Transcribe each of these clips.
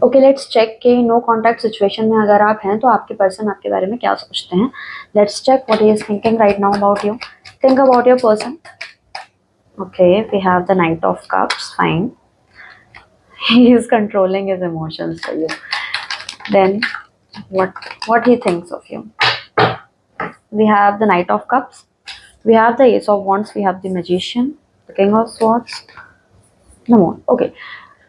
Okay, let's check कि no contact situation में अगर आप हैं तो आपके पर्सन आपके बारे में क्या सोचते हैं. Let's check what he is thinking right now about you. Think about your person. Okay, we have the knight of cups. Fine. He is controlling his emotions for you. Then what he thinks of you. We have the Knight of Cups. We have the Ace of Wands. We have the Magician, the King of Swords. No more. Okay.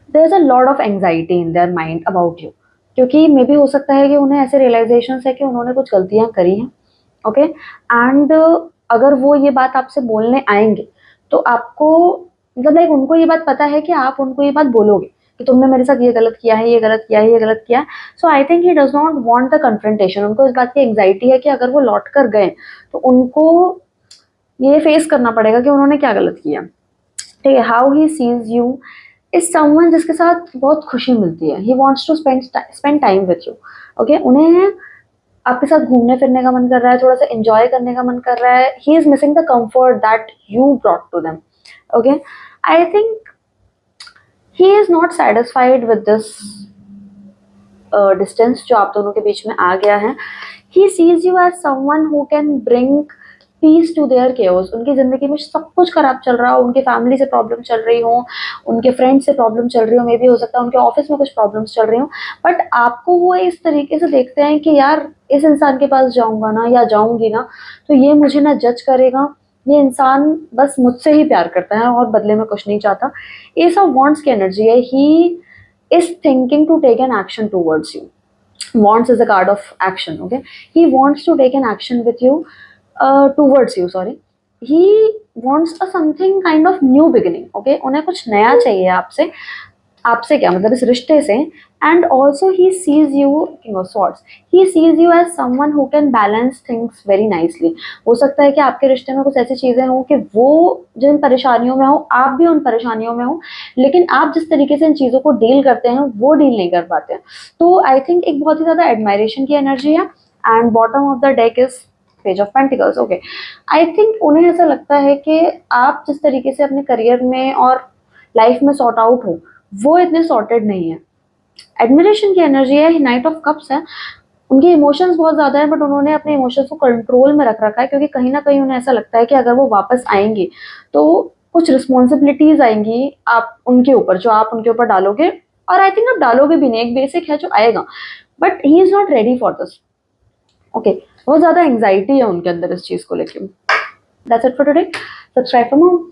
There's a lot of anxiety in their mind about you. क्योंकि may be हो सकता है कि उन्हें ऐसे realisation है कि उन्होंने कुछ गलतियां करी हैं. ओके. एंड अगर वो ये बात आपसे बोलने आएंगे तो आपको मतलब लाइक उनको ये बात पता है कि आप उनको ये बात बोलोगे कि तुमने मेरे साथ ये गलत किया है, ये गलत किया है, ये गलत किया है. So I think he does not want the confrontation. उनको इस बात की एंग्जाइटी है कि अगर वो लौट कर गए तो उनको ये फेस करना पड़ेगा कि उन्होंने क्या गलत किया. ठीक है. How he sees you is someone जिसके साथ बहुत खुशी मिलती है. He wants to spend time with you. Okay. उन्हें आपके साथ घूमने फिरने का मन कर रहा है, थोड़ा सा एंजॉय करने का मन कर रहा है. He is missing the comfort that you brought to them. Okay. I think he is not satisfied with this distance जो आप दोनों के बीच में आ गया है. he sees you as someone who can bring peace to their chaos. उनकी जिंदगी में सब कुछ खराब चल रहा हो, उनके फैमिली से प्रॉब्लम चल रही हो, उनके फ्रेंड्स से प्रॉब्लम चल रही हो, मे बी हो सकता है उनके ऑफिस में कुछ प्रॉब्लम्स चल रही हो, बट आपको वो इस तरीके से देखते हैं कि यार इस इंसान के पास जाऊंगा ना या जाऊंगी ना तो ये मुझे ना जज करेगा, ये इंसान बस मुझसे ही प्यार करता है और बदले में कुछ नहीं चाहता. एस ऑफ वॉन्ट्स की एनर्जी है. He is thinking to take an action towards you. Wands is a card of action. Okay. He wants to take an action with you towards you. Sorry. He wants a something kind of new beginning. Okay. उन्हें कुछ नया चाहिए आपसे. आपसे क्या मतलब इस रिश्ते से. And also he sees you king of swords. He sees you as someone who can balance things very nicely. हो सकता है कि आपके रिश्ते में कुछ ऐसी चीजें हों कि वो जिन परेशानियों में हो आप भी उन परेशानियों में हो, लेकिन आप जिस तरीके से इन चीजों को डील करते हैं वो डील नहीं कर पाते हैं. तो आई थिंक एक बहुत ही ज्यादा एडमायरेशन की एनर्जी है. And bottom of the deck is page of pentacles. Okay. I think उन्हें ऐसा लगता है कि आप जिस तरीके से अपने करियर में और लाइफ में सॉर्ट आउट हो वो इतने सॉर्टेड नहीं है. एडमिरेशन की एनर्जी है. नाइट ऑफ कप्स है. उनके इमोशंस बहुत ज्यादा है बट उन्होंने अपने इमोशंस को कंट्रोल में रख रखा है क्योंकि कहीं ना कहीं उन्हें ऐसा लगता है कि अगर वो वापस आएंगे तो कुछ रिस्पॉन्सिबिलिटीज आएंगी आप उनके ऊपर जो आप उनके ऊपर डालोगे. और आई थिंक आप डालोगे भी नहीं, एक बेसिक है जो आएगा, but he is not ready for this. Okay. बहुत ज्यादा एंग्जाइटी है उनके अंदर इस चीज को लेकर. That's it for today. Subscribe for more.